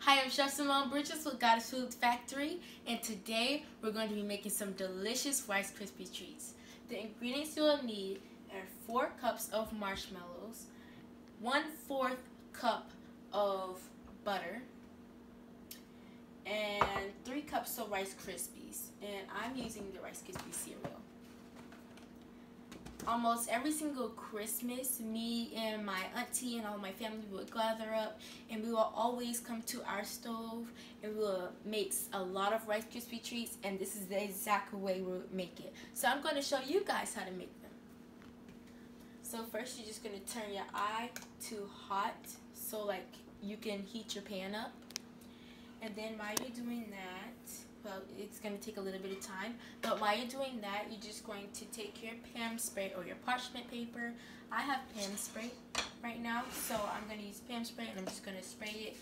Hi, I'm Chef Simone Bridges with Goddess Food Factory, and today we're going to be making some delicious Rice Krispie treats. The ingredients you will need are 4 cups of marshmallows, 1/4 cup of butter, and 3 cups of Rice Krispies. And I'm using the Rice Krispie cereal. Almost every single Christmas, me and my auntie and all my family would gather up, and we will always come to our stove and we will make a lot of Rice Krispie treats, and this is the exact way we would make it. So I'm going to show you guys how to make them. So first, you're just going to turn your eye to hot, so like you can heat your pan up. And then while you're doing that, well, it's going to take a little bit of time, but while you're doing that, you're just going to take your Pam spray or your parchment paper. I have Pam spray right now, so I'm going to use Pam spray, and I'm just going to spray it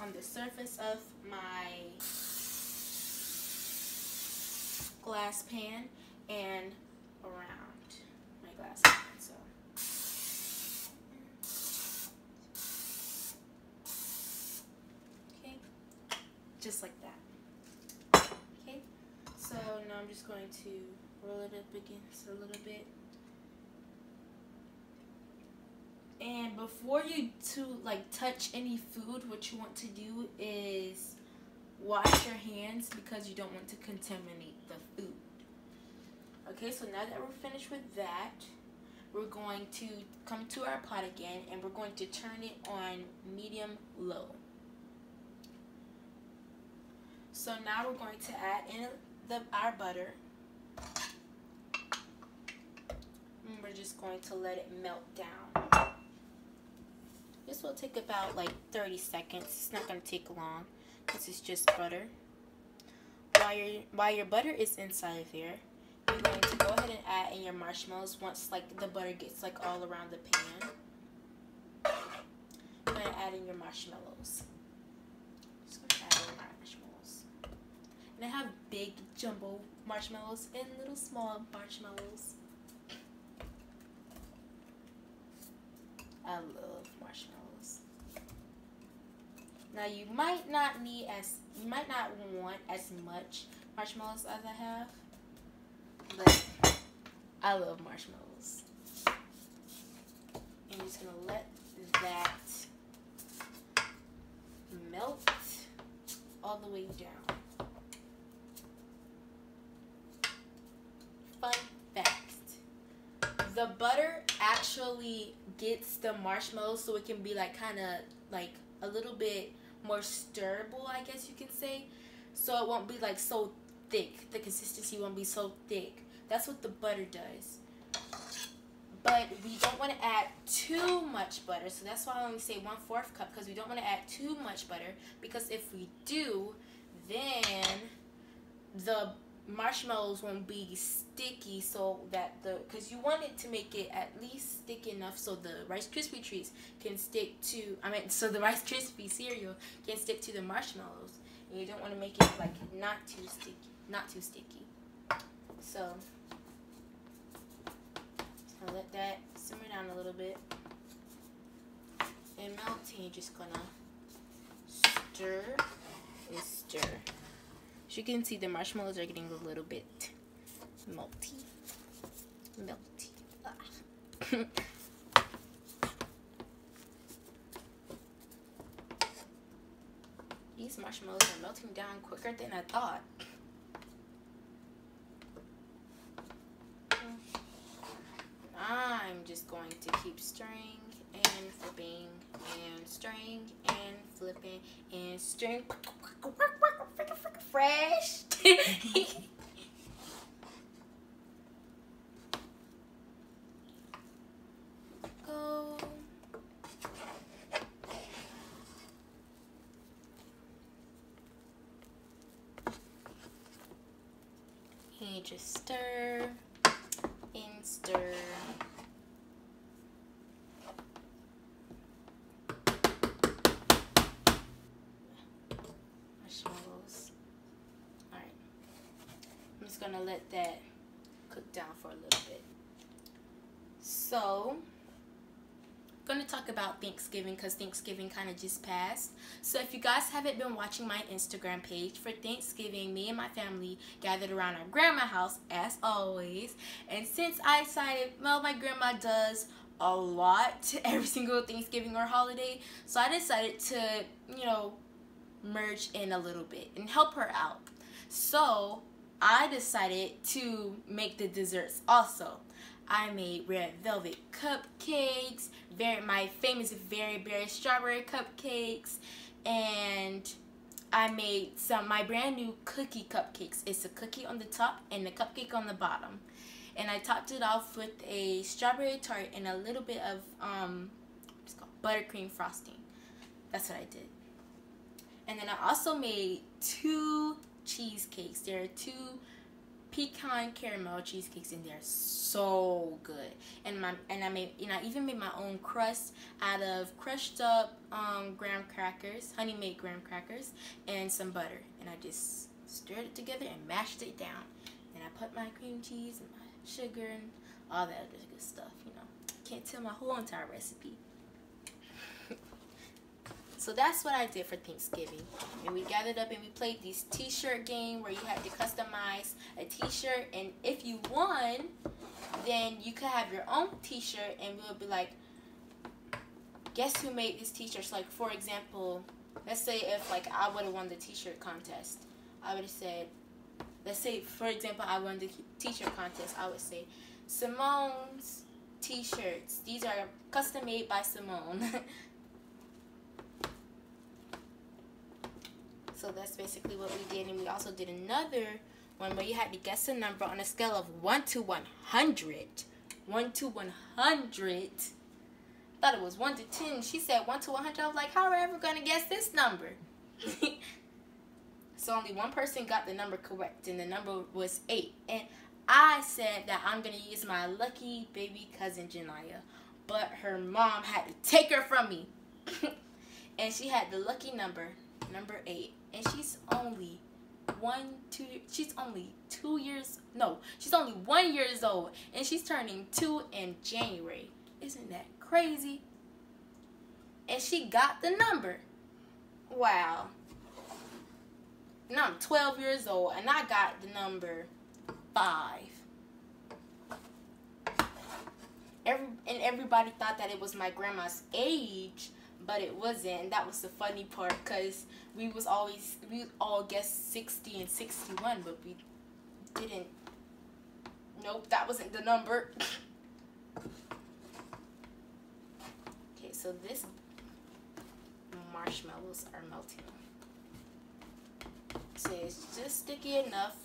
on the surface of my glass pan and around my glass pan. So just like that. Okay, so now I'm just going to roll it up against a little bit. And before you touch any food, what you want to do is wash your hands, because you don't want to contaminate the food. Okay, so now that we're finished with that, we're going to come to our pot again, and we're going to turn it on medium-low. So now we're going to add in our butter, and we're just going to let it melt down. This will take about like 30 seconds. It's not going to take long because it's just butter. While your butter is inside of there, you're going to go ahead and add in your marshmallows once the butter gets all around the pan. You're going to add in your marshmallows. And I have big jumbo marshmallows and little small marshmallows. I love marshmallows. Now you might not want as much marshmallows as I have, but I love marshmallows. And you're just gonna let that melt all the way down. Fun fact: the butter actually gets the marshmallows so it can be kind of a little bit more stirrable, I guess you can say. So it won't be so thick. The consistency won't be so thick. That's what the butter does. But we don't want to add too much butter, so that's why I only say 1/4 cup, because we don't want to add too much butter, because if we do, then the marshmallows won't be sticky, so that because you want it to make it at least stick enough so the Rice Krispie treats can stick to, so the Rice Krispie cereal can stick to the marshmallows, and you don't want to make it not too sticky. So just gonna let that simmer down a little bit and melt, and you're just gonna stir and stir. As you can see, the marshmallows are getting a little bit melty. These marshmallows are melting down quicker than I thought. I'm just going to keep stirring and flipping and stirring and flipping and stirring. Fresh. Go. And just stir and stir. Marshmallows. Alright. I'm just gonna let that cook down for a little bit. So going to talk about Thanksgiving because Thanksgiving kind of just passed. So if you guys haven't been watching my Instagram page, for Thanksgiving, me and my family gathered around our grandma's house as always. And since I decided, well, my grandma does a lot every single Thanksgiving or holiday, so I decided to, you know, merge in a little bit and help her out. So I decided to make the desserts also. I made red velvet cupcakes, my famous very berry strawberry cupcakes, and I made my brand new cookie cupcakes. It's a cookie on the top and a cupcake on the bottom. And I topped it off with a strawberry tart and a little bit of what's it called, buttercream frosting. That's what I did. And then I also made 2 cheesecakes. There are 2 pecan caramel cheesecakes and they're so good. And I even made my own crust out of crushed up graham crackers, honey made graham crackers, and some butter. And I just stirred it together and mashed it down. And I put my cream cheese and my sugar and all that other good stuff. You know, can't tell my whole entire recipe. So that's what I did for Thanksgiving. And we gathered up and we played this t-shirt game where you had to customize a t-shirt. And if you won, then you could have your own t-shirt and we would be like, guess who made this t-shirt? So like, for example, let's say if like I would have won the t-shirt contest. I would have said, let's say, for example, I won the t-shirt contest. I would say, Simone's t-shirts. These are custom made by Simone. So that's basically what we did. And we also did another one where you had to guess a number on a scale of 1 to 100. 1 to 100. Thought it was 1 to 10. She said 1 to 100. I was like, how are we ever going to guess this number? So only one person got the number correct, and the number was 8. And I said that I'm going to use my lucky baby cousin, Janaya. But her mom had to take her from me. And she had the lucky number 8. And she's only 1 years old. And she's turning 2 in January. Isn't that crazy? And she got the number. Wow. And I'm 12 years old and I got the number 5. And everybody thought that it was my grandma's age, but it wasn't. That was the funny part, because we all guessed 60 and 61, but we didn't. Nope, that wasn't the number. Okay, so this marshmallows are melting. So it's just sticky enough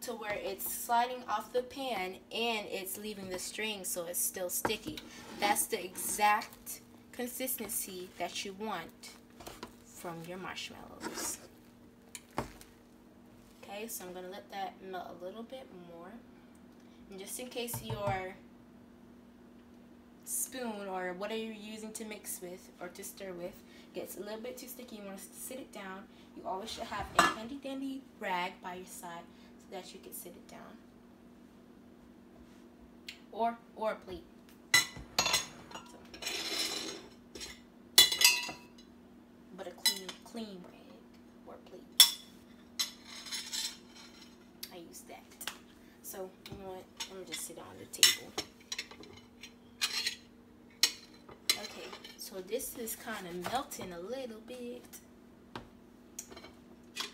to where it's sliding off the pan and it's leaving the string, so it's still sticky. That's the exact consistency that you want from your marshmallows. Okay, so I'm gonna let that melt a little bit more, and just in case your spoon or whatever you're using to mix with or to stir with gets a little bit too sticky, you want to sit it down. You always should have a handy dandy rag by your side so that you can sit it down, or a plate. But a clean rag or plate. I use that. So you know what? Let me just sit on the table. Okay, so this is kind of melting a little bit.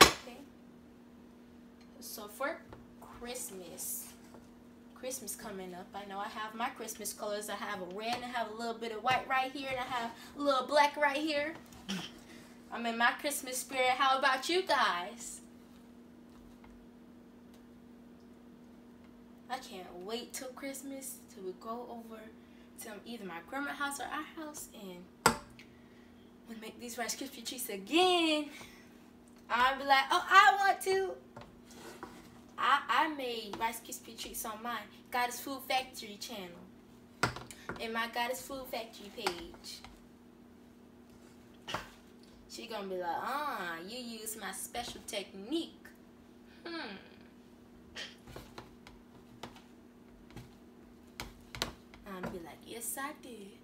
Okay. So for Christmas coming up, I know I have my Christmas colors. I have a red, and I have a little bit of white right here, and I have a little black right here. I'm in my Christmas spirit. How about you guys? I can't wait till Christmas till we go over to either my grandma's house or our house, and we'll make these Rice Krispy treats again. I'll be like, oh, I want to. I made Rice Krispy treats on my Goddess Food Factory channel and my Goddess Food Factory page. She gonna be like, you use my special technique. I'll be like, yes, I did.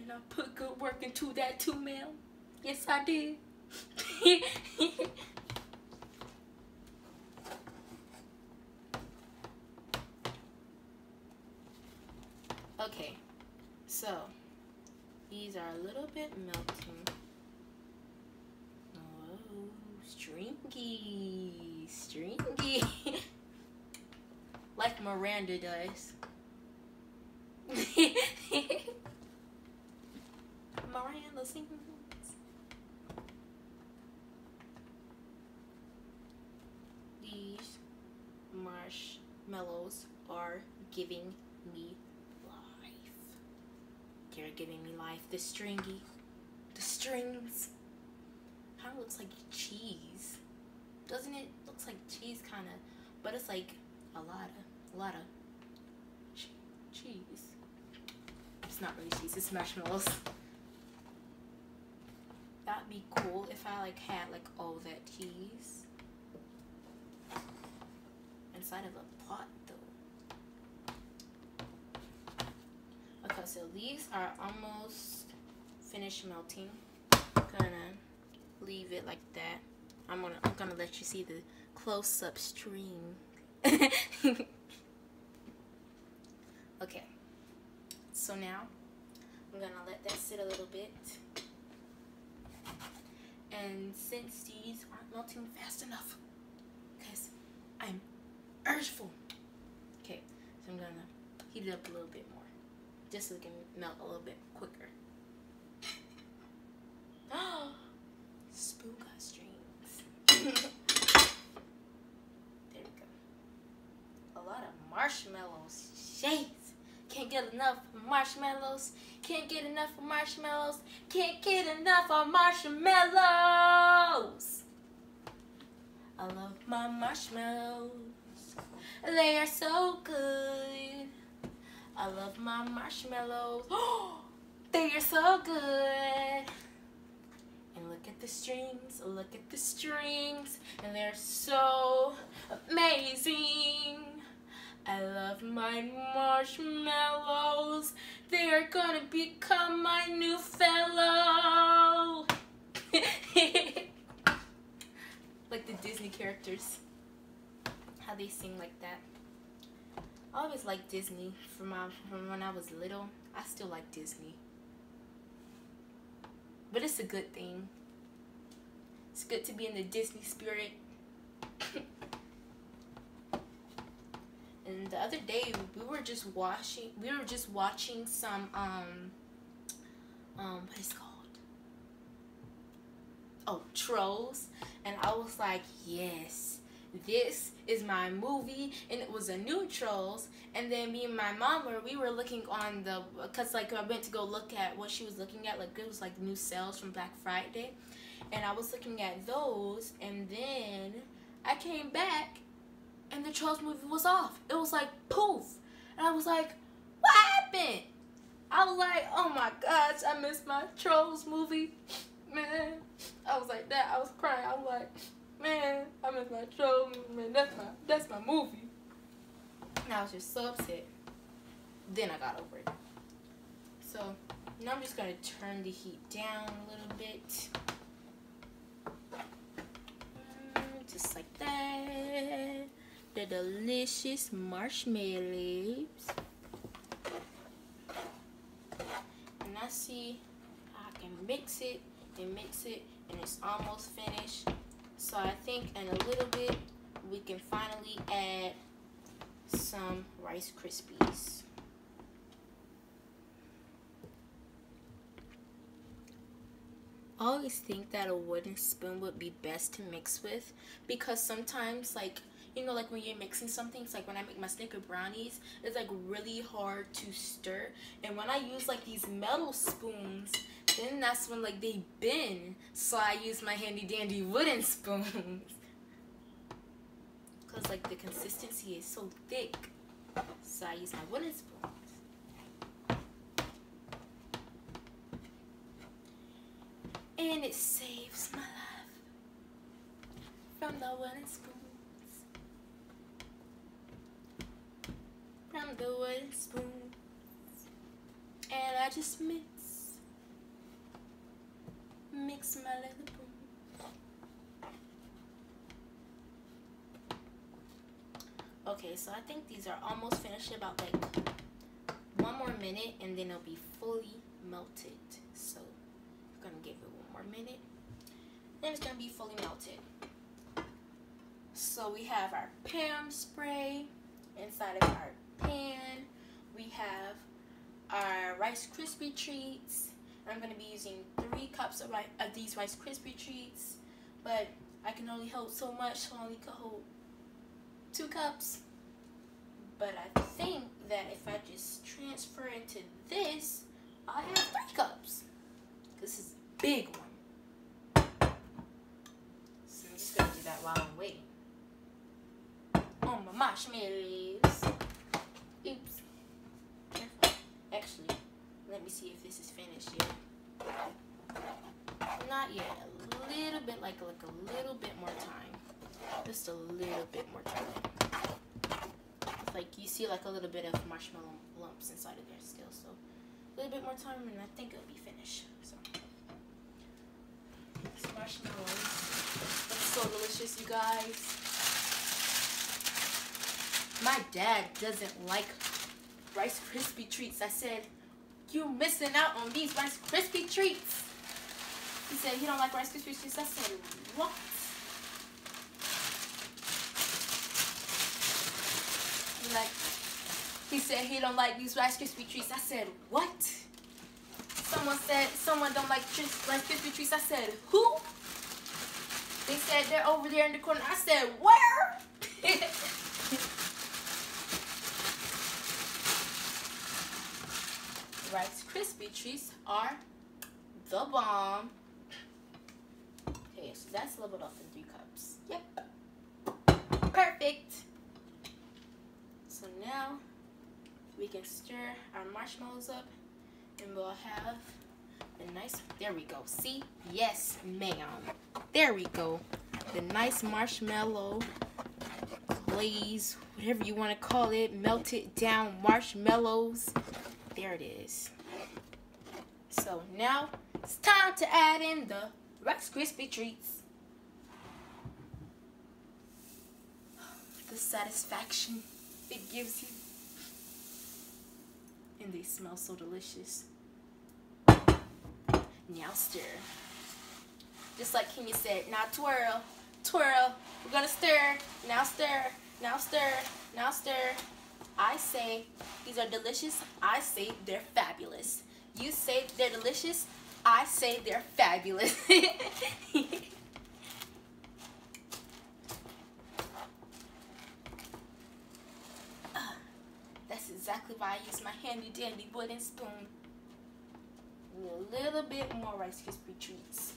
And I put good work into that too, ma'am. Yes, I did. Okay, so these are a little bit melting. Oh, stringy, stringy. Like Miranda does. Miranda sings. These marshmallows are giving me life. They're giving me life. The stringy, the strings. Kind of looks like cheese, doesn't it? Looks like cheese, kind of, but it's like a lot of cheese. It's not really cheese. It's marshmallows. That'd be cool if I like had like all that cheese inside of a pot though. Okay, so these are almost finished melting. I'm gonna leave it like that. I'm gonna let you see the close-up stream. Okay, so now I'm gonna let that sit a little bit. And since these aren't melting fast enough, because I'm urgeful, okay, so I'm gonna heat it up a little bit more, just so it can melt a little bit quicker. Spoon got strings. There we go. A lot of marshmallows. Shades. Can't get enough marshmallows. Can't get enough marshmallows. Can't get enough of marshmallows. I love my marshmallows. They are so good. I love my marshmallows. They are so good. And look at the strings. Look at the strings. And they're so amazing. I love my marshmallows. They are gonna become my new fellow. Like the Disney characters. How they sing like that. I always liked Disney from when I was little. I still like Disney. But it's a good thing. It's good to be in the Disney spirit. And the other day we were just watching some what is it called? Oh, Trolls, and I was like, yes, this is my movie. And it was a new Trolls, and then me and my mom we were looking on the, cause like I went to go look at what she was looking at, like it was like new sales from Black Friday, and I was looking at those, and then I came back and the Trolls movie was off. It was like poof. And I was like, what happened? I was like, oh my gosh, I missed my Trolls movie. Man, I was like that. I was crying. I was like, man, I missed my Trolls movie. Man, that's my movie. And I was just so upset. Then I got over it. So now I'm just gonna turn the heat down a little bit. Just like that. The delicious marshmallows. And I see I can mix it, and it's almost finished. So I think in a little bit we can finally add some Rice Krispies. I always think that a wooden spoon would be best to mix with, because sometimes, like, you know, like when you're mixing something, it's like when I make my Snicker brownies, it's like really hard to stir. And when I use like these metal spoons, then that's when like they bend. So I use my handy dandy wooden spoons. Because like the consistency is so thick. So I use my wooden spoons. And it saves my life from the wooden spoon. From the wooden spoon. And I just mix Mix my little boom. Okay, so I think these are almost finished. About like 1 more minute and then it'll be fully melted. So I'm gonna give it 1 more minute. Then it's gonna be fully melted. So we have our Pam spray inside of our pan. We have our Rice Krispie treats. I'm gonna be using 3 cups of these Rice Krispie treats, but I can only hold so much, so I only can hold 2 cups. But I think that if I just transfer into this, I have 3 cups. This is a big one. So I'm just gonna do that while I'm waiting. On my marshmallows. Oops. Actually, let me see if this is finished yet. Not yet. A little bit, like a little bit more time. Just a little bit more time. Like you see like a little bit of marshmallow lumps inside of there still. So a little bit more time and I think it'll be finished. So these marshmallows look so delicious, you guys. My dad doesn't like Rice Krispie treats. I said, "You're missing out on these Rice Krispie treats." He said he don't like Rice Krispie treats. I said, "What?" He said he don't like these Rice Krispie treats. I said, "What?" Someone said someone don't like Rice Krispie treats. I said, "Who?" They said they're over there in the corner. I said, "Where?" Rice Krispie treats are the bomb. Okay, so that's leveled off in 3 cups. Yep. Perfect. So now we can stir our marshmallows up and we'll have the nice, there we go. See? Yes, ma'am. There we go. The nice marshmallow glaze, whatever you want to call it, melted down marshmallows. There it is. So now it's time to add in the Rice Krispie treats. The satisfaction it gives you. And they smell so delicious. Now stir. Just like Kenya said, now twirl, twirl. We're gonna stir. Now stir, now stir, now stir. I say these are delicious. I say they're fabulous. You say they're delicious. I say they're fabulous. That's exactly why I use my handy dandy wooden spoon. And a little bit more Rice Krispie treats.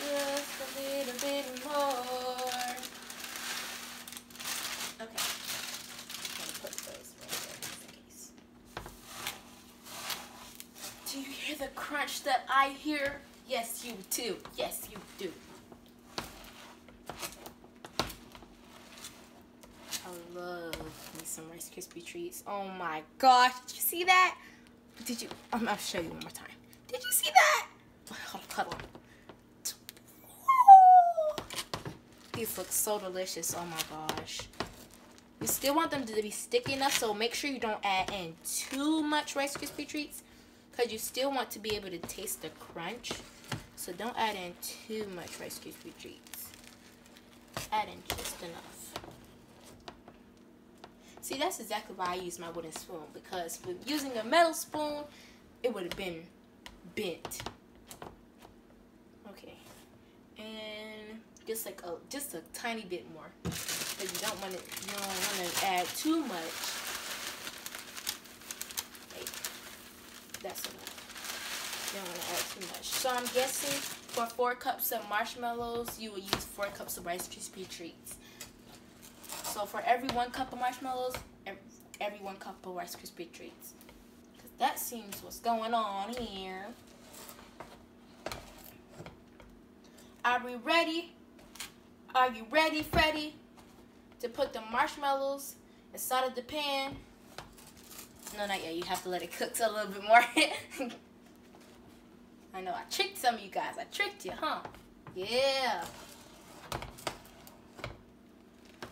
Just a little bit more. Okay. I'm gonna put those right there just in case. Do you hear the crunch that I hear? Yes, you do. Yes, you do. I love me some Rice Krispie treats. Oh my gosh. Did you see that? Did you? I'll show you one more time. Did you see that? Hold on. These look so delicious. Oh my gosh. You still want them to be sticky enough, so make sure you don't add in too much Rice Krispie treats because you still want to be able to taste the crunch. So don't add in too much Rice Krispie treats. Add in just enough. See, that's exactly why I use my wooden spoon, because with using a metal spoon, it would have been bent. Okay. And just a tiny bit more, because you don't want to add too much. Like, that's enough. You don't want to add too much. So I'm guessing for 4 cups of marshmallows, you will use 4 cups of Rice Krispie treats. So for every 1 cup of marshmallows, every 1 cup of Rice Krispie treats. Because that seems what's going on here. Are we ready? Are you ready, Freddy, to put the marshmallows inside of the pan? No, not yet. You have to let it cook a little bit more. I know, I tricked some of you guys. I tricked you, huh? Yeah.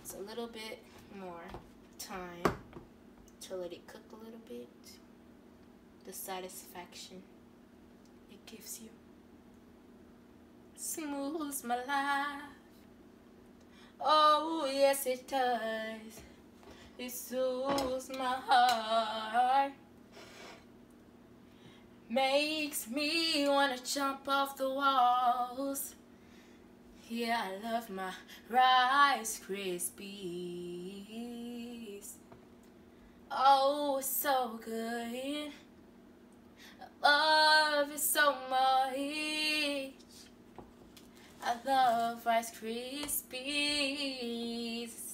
It's a little bit more time to let it cook a little bit. The satisfaction it gives you smooths my life. Oh, yes, it does. It soothes my heart. Makes me wanna jump off the walls. Yeah, I love my Rice Krispies. Oh, it's so good. I love it so much. I love Rice Krispies.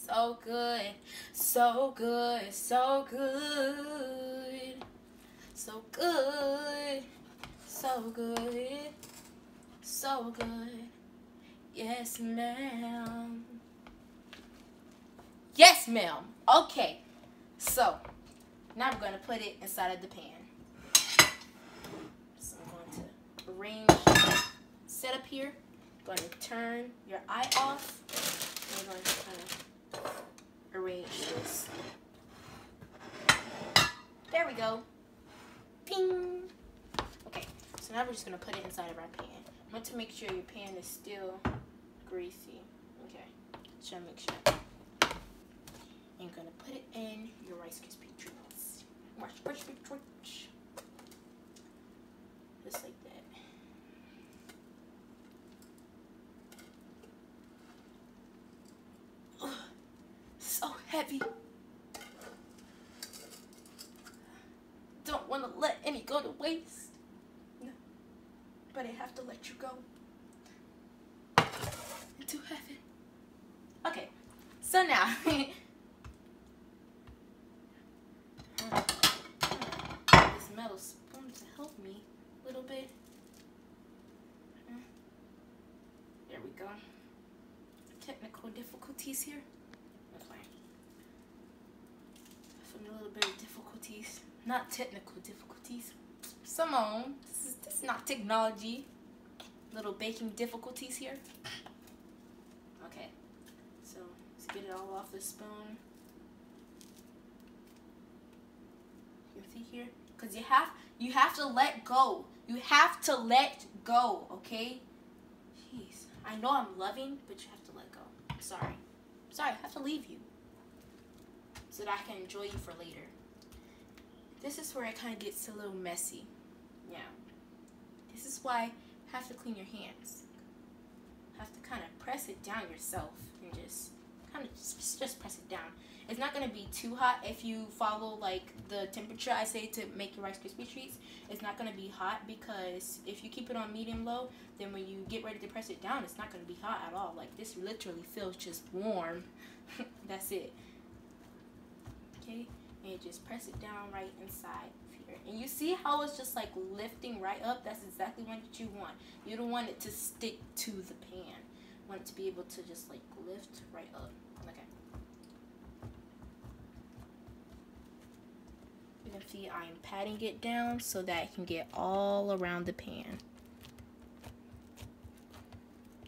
So good, so good, so good, so good, so good, so good. Yes, ma'am. Yes, ma'am. Okay, so now I'm going to put it inside of the pan. So I'm going to arrange setup here. I'm going to turn your eye off. I'm going to kind of arrange this. There we go. Ping. Okay, so now we're just going to put it inside of our pan. I want to make sure your pan is still greasy. Okay, just trying to make sure. And you're going to put it in your Rice Krispie treats. Rice Krispie treats. Just like that. Ugh, so heavy. Don't want to let any go to waste. No, but I have to let you go into heaven. Okay, so now this metal spoon to help me a little bit. There we go. Technical difficulties here. Okay. Having a little bit of difficulties. Not technical difficulties. Simone, this is not technology. Little baking difficulties here. Okay. So let's get it all off the spoon. You can see here, because you have to let go. You have to let go. Okay. Jeez. I know I'm loving, but you have to let go. I'm sorry. I'm sorry, I have to leave you so that I can enjoy you for later. This is where it kind of gets a little messy. Yeah. This is why you have to clean your hands. You have to kind of press it down yourself and just kind of just press it down. It's not going to be too hot if you follow like the temperature I say to make your Rice Krispie treats. It's not going to be hot because if you keep it on medium low, then when you get ready to press it down, it's not going to be hot at all. Like this literally feels just warm. That's it. Okay, and you just press it down right inside here. And you see how it's just like lifting right up? That's exactly what you want. You don't want it to stick to the pan. You want it to be able to just like lift right up. Okay. You can see I'm patting it down so that it can get all around the pan.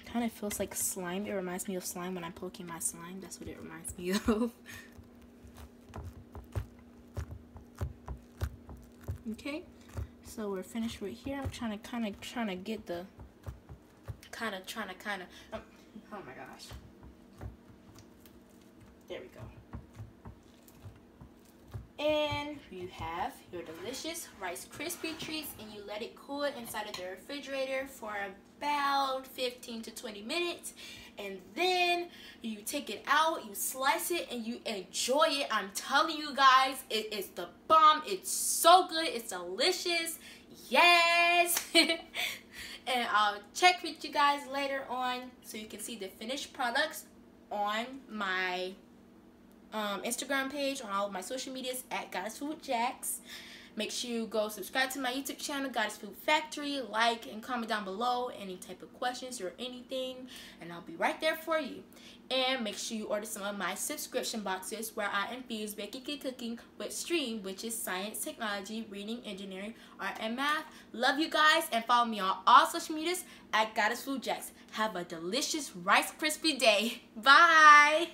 Kind of feels like slime. It reminds me of slime when I'm poking my slime. That's what it reminds me of. Okay, so we're finished right here. I'm trying to get the oh my gosh. There we go. And you have your delicious Rice Krispie treats, and you let it cool inside of the refrigerator for about 15 to 20 minutes. And then you take it out, you slice it, and you enjoy it. I'm telling you guys, it is the bomb. It's so good. It's delicious. Yes. And I'll check with you guys later on so you can see the finished products on my Instagram page, on all of my social medias at Goddess Food Jacks. Make sure you go subscribe to my YouTube channel, Goddess Food Factory. Like and comment down below any type of questions or anything, and I'll be right there for you. And make sure you order some of my subscription boxes where I infuse baking and cooking with STREAM, which is science, technology, reading, engineering, art, and math. Love you guys, and follow me on all social medias at Goddess Food Jacks. Have a delicious Rice Krispy day. Bye!